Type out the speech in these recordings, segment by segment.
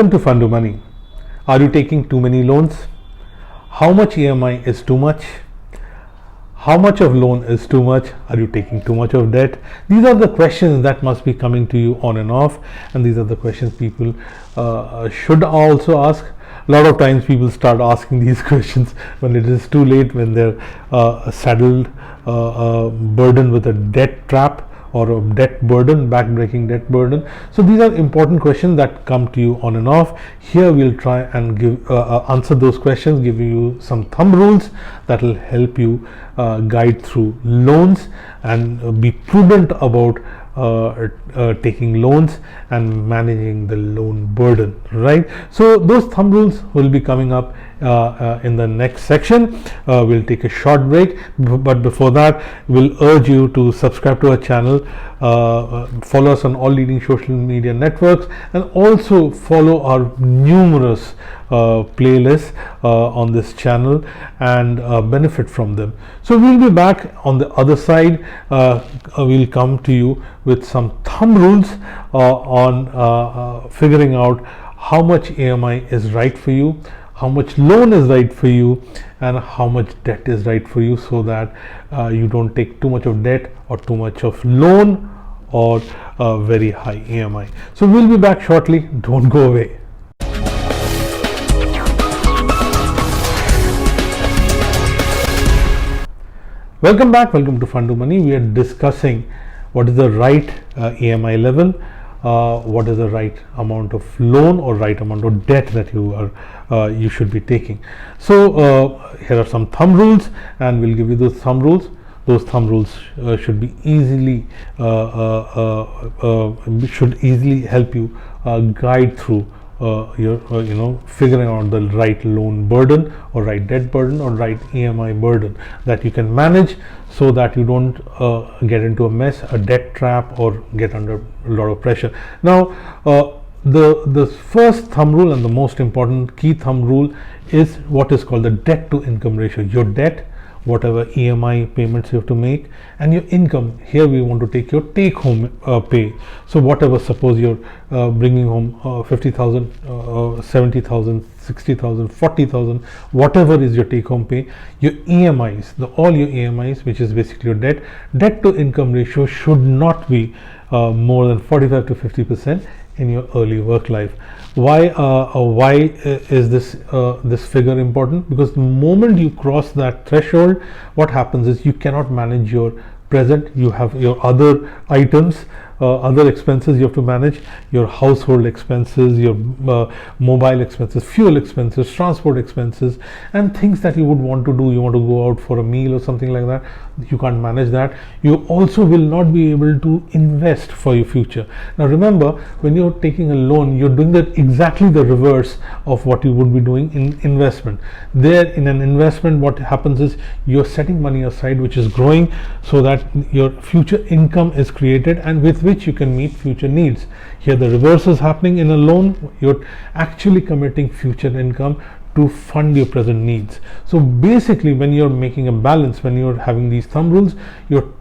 Welcome to Fund Money. Are you taking too many loans? How much EMI is too much? How much of loan is too much? Are you taking too much of debt? These are the questions that must be coming to you on and off, and these are the questions people should also ask. A lot of times people start asking these questions when it is too late, when they're saddled, burdened with a debt trap or a debt burden, back-breaking debt burden. So these are important questions that come to you on and off. Here we'll try and give answer those questions, give you some thumb rules that will help you guide through loans and be prudent about taking loans and managing the loan burden, right? So those thumb rules will be coming up in the next section. We'll take a short break, but before that we'll urge you to subscribe to our channel, follow us on all leading social media networks, and also follow our numerous playlists on this channel and benefit from them. So we'll be back on the other side. We'll come to you with some thumb rules on figuring out how much EMI is right for you, how much loan is right for you, and how much debt is right for you, so that you don't take too much of debt or too much of loan or very high EMI. So we'll be back shortly. Don't go away. Welcome back. Welcome to Fund Money. We are discussing what is the right EMI level, what is the right amount of loan or right amount of debt that you should be taking. So here are some thumb rules, and we'll give you those thumb rules. Those thumb rules should be easily help you guide through your figuring out the right loan burden or right debt burden or right EMI burden that you can manage, so that you don't get into a mess, a debt trap, or get under a lot of pressure. Now the first thumb rule and the most important key thumb rule is what is called the debt to income ratio. Your debt, whatever EMI payments you have to make, and your income. Here we want to take your take home pay. So whatever, suppose you're bringing home 50,000, 70,000, 60,000, 40,000, whatever is your take home pay, your EMIs, all your EMIs, which is basically your debt to income ratio should not be more than 45 to 50% in your early work life. Why is this figure important? Because the moment you cross that threshold, what happens is you cannot manage your present. You have your other items, other expenses you have to manage, your household expenses, your mobile expenses, fuel expenses, transport expenses, and things that you would want to do. You want to go out for a meal or something like that, you can't manage that. You also will not be able to invest for your future. Now remember, when you're taking a loan, you're doing exactly the reverse of what you would be doing in investment. There, in an investment, what happens is you're setting money aside, which is growing, so that your future income is created, and with which you can meet future needs. Here the reverse is happening. In a loan, you're actually committing future income to fund your present needs. So basically, when you're making a balance, when you're having these thumb rules,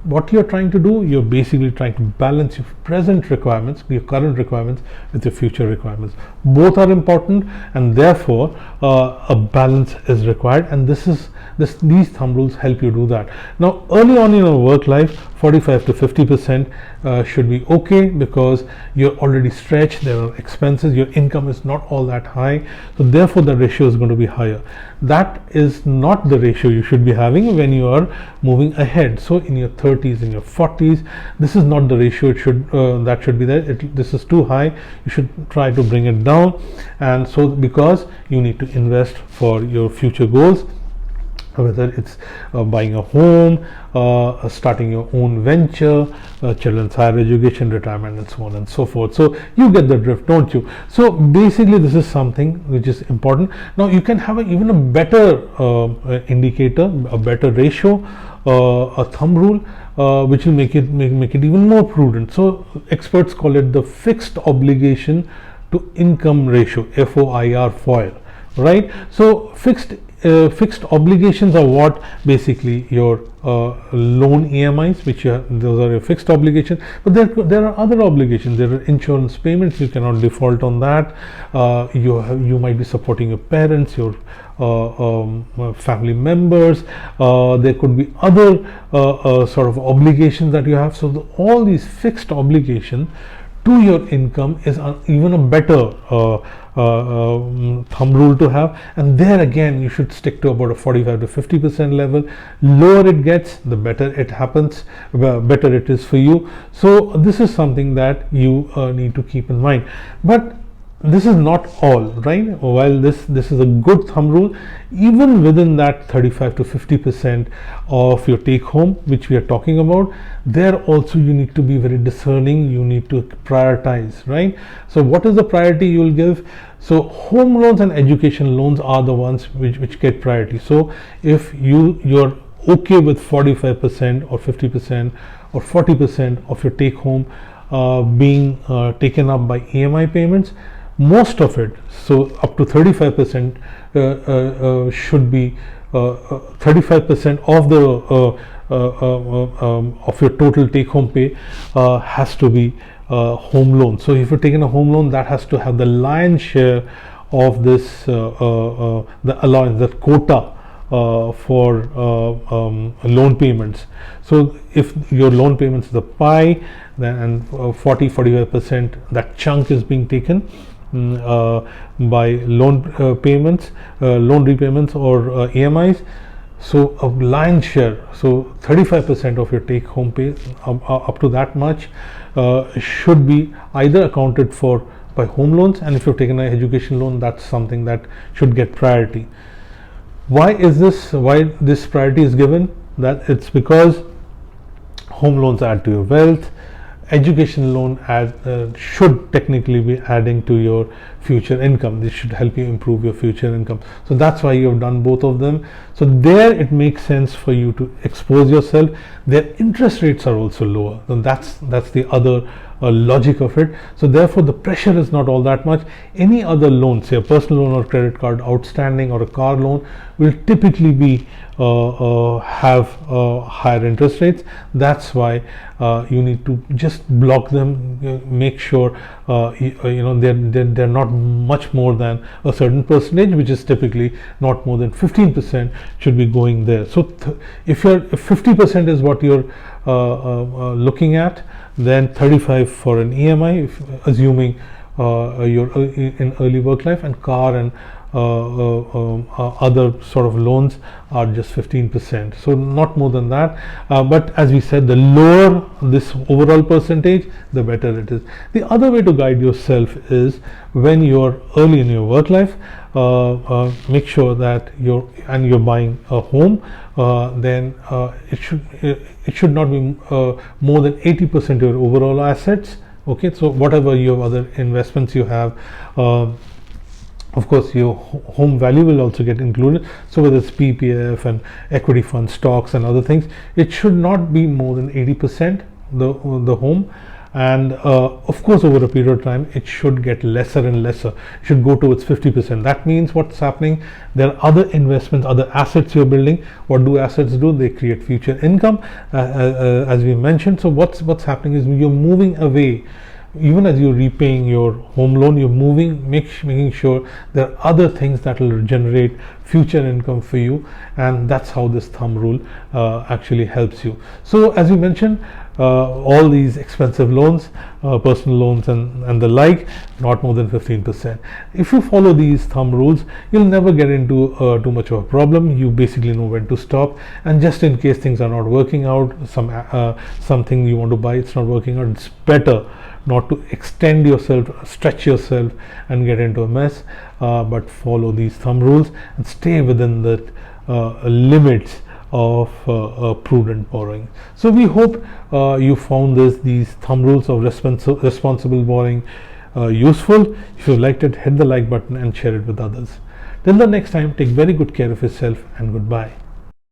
what you're trying to do, you're basically trying to balance your present requirements, your current requirements, with your future requirements. Both are important, and therefore a balance is required, and these thumb rules help you do that. Now early on in your work life, 45 to 50% should be okay, because you're already stretched, there are expenses, your income is not all that high, so therefore the ratio is going to be higher. That is not the ratio you should be having when you are moving ahead. So in your 30s, in your 40s, this is not the ratio that should be there. This is too high. You should try to bring it down, and so because you need to invest for your future goals, whether it's buying a home, starting your own venture, children's higher education, retirement, and so on and so forth. So you get the drift, don't you? So basically this is something which is important. Now you can have even a better indicator, a better ratio, a thumb rule, which will make it even more prudent. So experts call it the fixed obligation to income ratio, FOIR, right? So fixed fixed obligations are what basically your loan EMIs, which those are your fixed obligations. But there are other obligations. There are insurance payments. You cannot default on that. You might be supporting your parents, your family members. There could be other sort of obligations that you have. So all these fixed obligations to your income is even a better thumb rule to have. And there again, you should stick to about a 45 to 50% level. Lower it gets, the better it happens, better it is for you. So this is something that you need to keep in mind. But this is not all, right? While this is a good thumb rule, even within that 35 to 50% of your take home, which we are talking about, there also you need to be very discerning. You need to prioritize, right? So what is the priority you will give? So home loans and education loans are the ones which get priority. So if you're okay with 45% or 50% or 40% of your take home being taken up by EMI payments, most of it, so up to 35% should be 35% of the of your total take home pay has to be home loan. So if you're taking a home loan, that has to have the lion's share of this the allowance, that quota for loan payments. So if your loan payments is the pie, then 40-45%, that chunk is being taken by loan payments, loan repayments, or EMIs. So a lion's share, so 35% of your take home pay, up to that much, should be either accounted for by home loans, and if you've taken an education loan, that's something that should get priority. Why is this? Why this priority is given? That it's because home loans add to your wealth. Education loan should technically be adding to your future income. This should help you improve your future income. So that's why you have done both of them. So there it makes sense for you to expose yourself. Their interest rates are also lower. And that's the other logic of it. So therefore the pressure is not all that much. Any other loan, say a personal loan or credit card outstanding or a car loan, will typically be have higher interest rates. That's why you need to just block them, make sure they're not much more than a certain percentage, which is typically not more than 15% should be going there. So if 50% is what you're looking at, then 35 for an EMI, assuming you're in early work life, and car and other sort of loans are just 15%, so not more than that. But as we said, the lower this overall percentage, the better it is. The other way to guide yourself is when you're early in your work life, make sure that you're buying a home, then it should not be more than 80% of your overall assets. Okay, so whatever your other investments you have, of course your home value will also get included. So whether it's PPF and equity funds, stocks and other things, it should not be more than 80% the home. And of course over a period of time it should get lesser and lesser. It should go towards 50%. That means what's happening, there are other investments, other assets you're building. What do assets do? They create future income, as we mentioned. So what's happening is you're moving away. Even as you're repaying your home loan, you're making sure there are other things that will generate future income for you, and that's how this thumb rule actually helps you. So as we mentioned, all these expensive loans, personal loans and the like, not more than 15%. If you follow these thumb rules, you'll never get into too much of a problem. You basically know when to stop, and just in case things are not working out, something you want to buy, it's not working out, it's better not to extend yourself, stretch yourself and get into a mess, but follow these thumb rules and stay within the limits of prudent borrowing. So we hope you found these thumb rules of responsible borrowing useful. If you liked it, hit the like button and share it with others. Till the next time, take very good care of yourself, and goodbye.